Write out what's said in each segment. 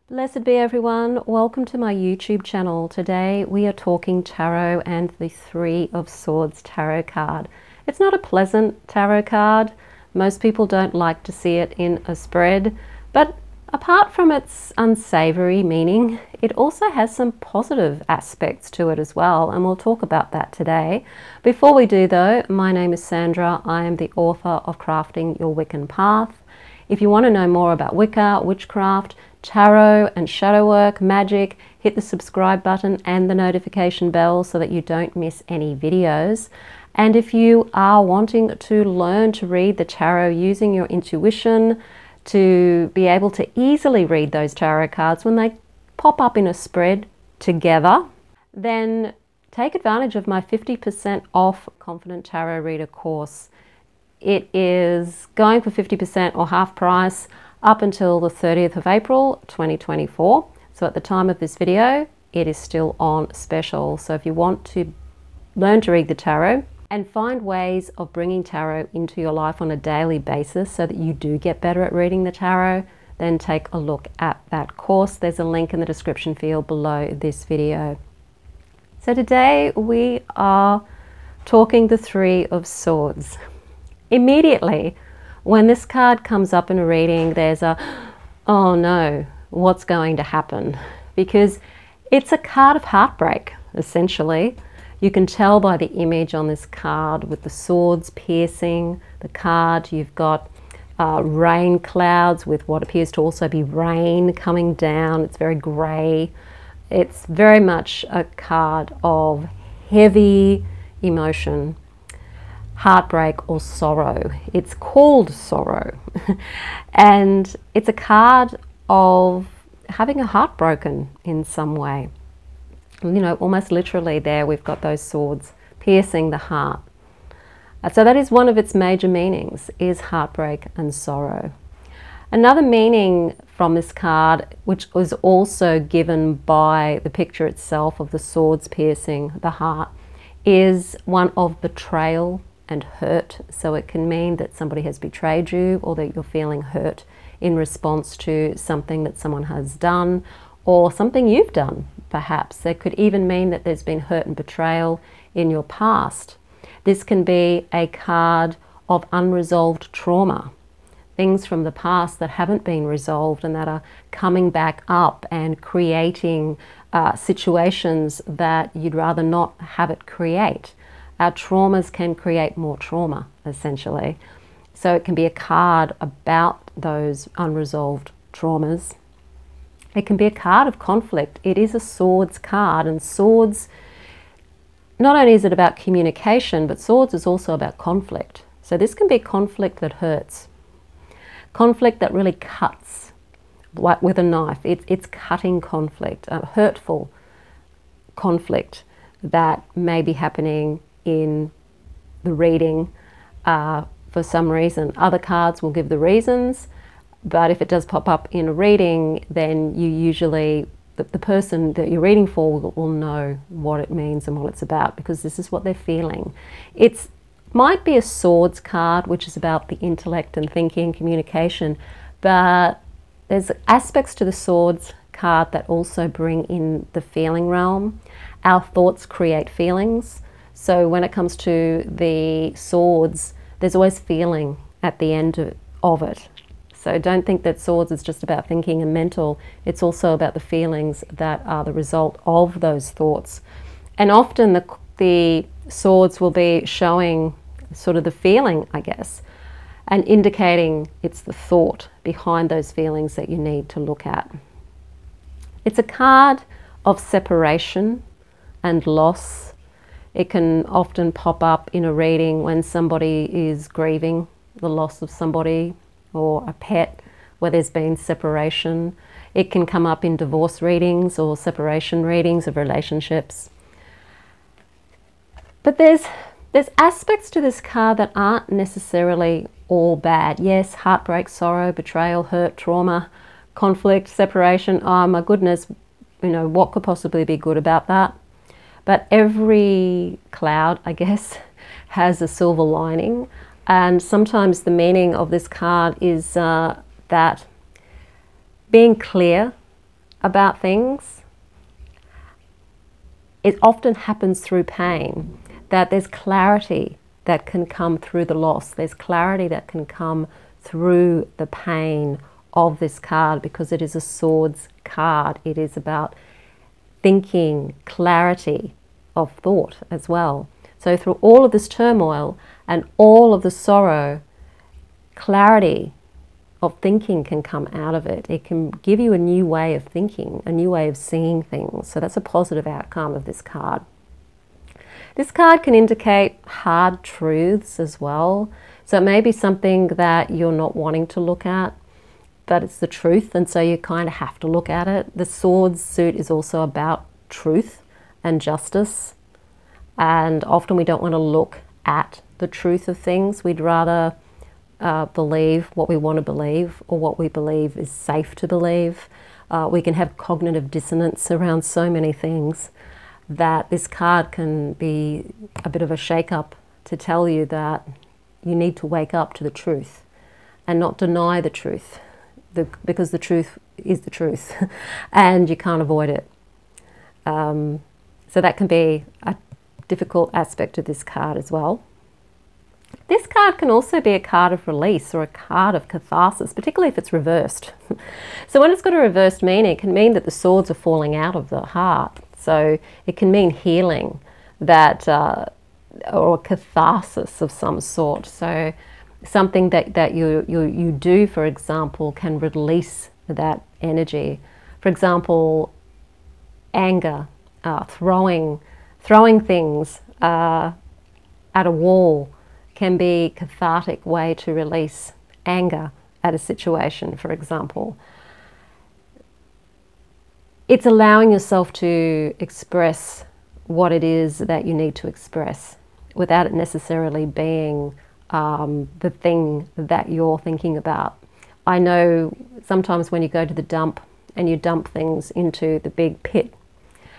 Blessed be everyone. Welcome to my YouTube channel. Today we are talking tarot and the Three of Swords tarot card. It's not a pleasant tarot card. Most people don't like to see it in a spread, but apart from its unsavory meaning, it also has some positive aspects to it as well, and we'll talk about that today. Before we do though, my name is Sandra. I am the author of Crafting Your Wiccan Path. If you want to know more about Wicca, witchcraft, tarot and shadow work, magic, hit the subscribe button and the notification bell so that you don't miss any videos. And if you are wanting to learn to read the tarot using your intuition, to be able to easily read those tarot cards when they pop up in a spread together, then take advantage of my 50% off Confident Tarot Reader course. It is going for 50% or half price up until the 30th of April 2024. So at the time of this video, it is still on special. So if you want to learn to read the tarot and find ways of bringing tarot into your life on a daily basis so that you do get better at reading the tarot, then take a look at that course. There's a link in the description field below this video. So today we are talking the Three of Swords. Immediately, when this card comes up in a reading, there's a, oh no, what's going to happen? Because it's a card of heartbreak, essentially. You can tell by the image on this card with the swords piercing the card. You've got rain clouds with what appears to also be rain coming down. It's very grey. It's very much a card of heavy emotion, heartbreak or sorrow. It's called sorrow. And it's a card of having a heart broken in some way. You know, almost literally there we've got those swords piercing the heart. So that is one of its major meanings, is heartbreak and sorrow. Another meaning from this card, which was also given by the picture itself of the swords piercing the heart, is one of betrayal and hurt. So it can mean that somebody has betrayed you, or that you're feeling hurt in response to something that someone has done or something you've done, perhaps. It could even mean that there's been hurt and betrayal in your past. This can be a card of unresolved trauma, things from the past that haven't been resolved and that are coming back up and creating situations that you'd rather not have it create. Our traumas can create more trauma, essentially. So it can be a card about those unresolved traumas. It can be a card of conflict. It is a swords card, and swords, not only is it about communication, but swords is also about conflict. So this can be conflict that hurts, conflict that really cuts with a knife. It's cutting conflict, hurtful conflict that may be happening in the reading for some reason. Other cards will give the reasons, but if it does pop up in a reading, then you usually, the person that you're reading for will know what it means and what it's about, because this is what they're feeling. It might be a swords card, which is about the intellect and thinking, communication, but there's aspects to the swords card that also bring in the feeling realm. Our thoughts create feelings. So when it comes to the swords, there's always feeling at the end of it. So don't think that swords is just about thinking and mental. It's also about the feelings that are the result of those thoughts. And often the swords will be showing sort of the feeling, I guess, and indicating it's the thought behind those feelings that you need to look at. It's a card of separation and loss. It can often pop up in a reading when somebody is grieving the loss of somebody or a pet, where there's been separation. It can come up in divorce readings or separation readings of relationships. But there's aspects to this card that aren't necessarily all bad. Yes, heartbreak, sorrow, betrayal, hurt, trauma, conflict, separation. Oh my goodness, you know, what could possibly be good about that? But every cloud, I guess, has a silver lining. And sometimes the meaning of this card is that being clear about things, it often happens through pain, that there's clarity that can come through the loss. There's clarity that can come through the pain of this card, because it is a swords card. It is about thinking, clarity of thought as well. So through all of this turmoil and all of the sorrow, clarity of thinking can come out of it. It can give you a new way of thinking, a new way of seeing things. So that's a positive outcome of this card. This card can indicate hard truths as well. So it may be something that you're not wanting to look at, but it's the truth, and so you kind of have to look at it. The swords suit is also about truth and justice, and often we don't want to look at the truth of things. We'd rather believe what we want to believe, or what we believe is safe to believe. We can have cognitive dissonance around so many things that this card can be a bit of a shake-up to tell you that you need to wake up to the truth and not deny the truth, because the truth is the truth and you can't avoid it. So that can be a difficult aspect of this card as well. This card can also be a card of release or a card of catharsis, particularly if it's reversed. So when it's got a reversed meaning, it can mean that the swords are falling out of the heart. So it can mean healing, that or catharsis of some sort. So something that you do, for example, can release that energy. For example, anger, throwing things at a wall can be a cathartic way to release anger at a situation, for example. It's allowing yourself to express what it is that you need to express without it necessarily being the thing that you're thinking about. I know sometimes when you go to the dump and you dump things into the big pit,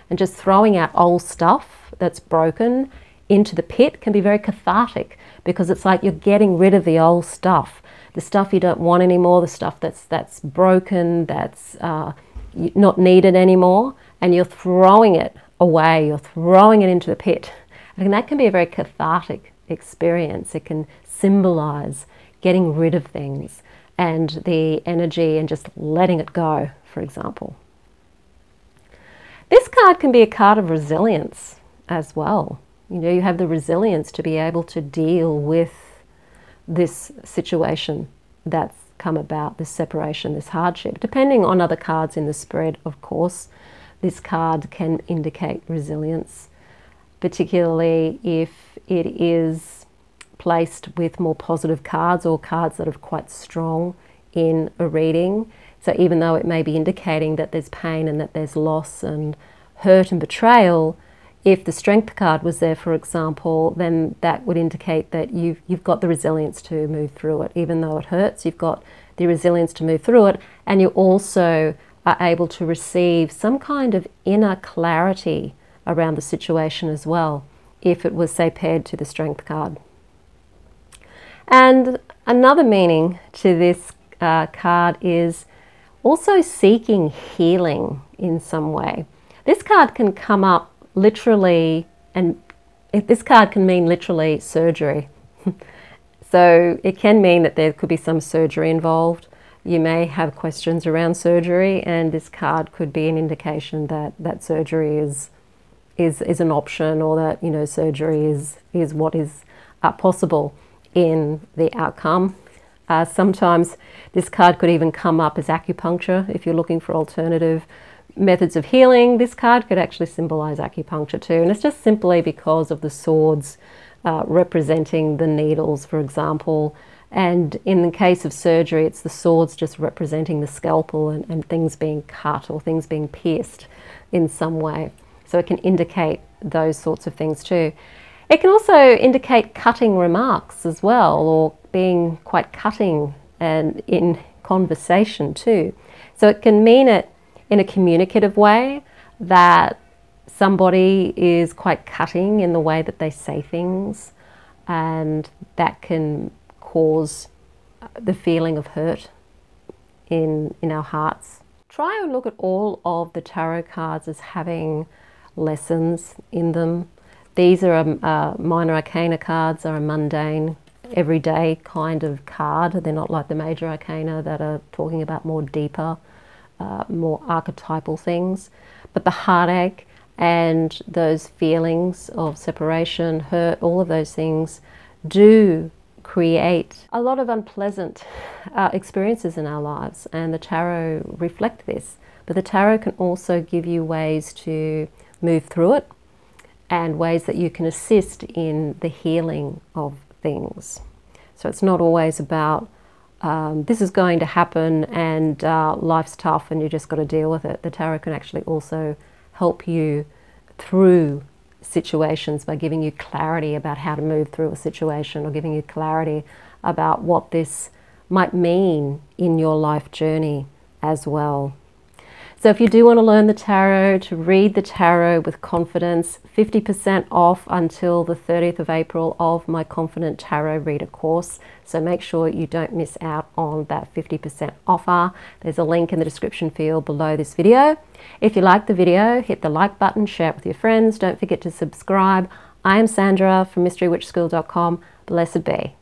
and just throwing out old stuff that's broken into the pit can be very cathartic, because it's like you're getting rid of the old stuff, the stuff you don't want anymore, the stuff that's broken, that's not needed anymore, and you're throwing it away, you're throwing it into the pit. And that can be a very cathartic experience. It can symbolize getting rid of things and the energy and just letting it go, for example. This card can be a card of resilience as well. You know, you have the resilience to be able to deal with this situation that's come about, this separation, this hardship. Depending on other cards in the spread, of course, this card can indicate resilience, particularly if it is placed with more positive cards or cards that are quite strong in a reading. So even though it may be indicating that there's pain and that there's loss and hurt and betrayal, if the strength card was there, for example, then that would indicate that you've got the resilience to move through it. Even though it hurts, you've got the resilience to move through it, and you also are able to receive some kind of inner clarity around the situation as well, if it was, say, paired to the strength card. And another meaning to this card is also seeking healing in some way. This card can come up literally, and this card can mean literally surgery. So it can mean that there could be some surgery involved. You may have questions around surgery, and this card could be an indication that that surgery is an option, or that, you know, surgery is what is possible in the outcome. Sometimes this card could even come up as acupuncture. If you're looking for alternative methods of healing, this card could actually symbolize acupuncture too. And it's just simply because of the swords representing the needles, for example. And in the case of surgery, it's the swords just representing the scalpel and things being cut or things being pierced in some way. So it can indicate those sorts of things too. It can also indicate cutting remarks as well, or being quite cutting and in conversation too. So it can mean it in a communicative way, that somebody is quite cutting in the way that they say things, and that can cause the feeling of hurt in our hearts, try and look at all of the tarot cards as having lessons in them. These are minor arcana cards, are a mundane, everyday kind of card. They're not like the major arcana that are talking about more deeper, more archetypal things. But the heartache and those feelings of separation, hurt, all of those things do create a lot of unpleasant experiences in our lives, and the tarot reflect this. But the tarot can also give you ways to move through it and ways that you can assist in the healing of things. So it's not always about this is going to happen and life's tough and you just got to deal with it. The tarot can actually also help you through situations by giving you clarity about how to move through a situation, or giving you clarity about what this might mean in your life journey as well. So if you do want to learn the tarot, to read the tarot with confidence, 50% off until the 30th of April of my Confident Tarot Reader course. So make sure you don't miss out on that 50% offer. There's a link in the description field below this video. If you like the video, hit the like button, share it with your friends. Don't forget to subscribe. I am Sandra from mysterywitchschool.com. Blessed be.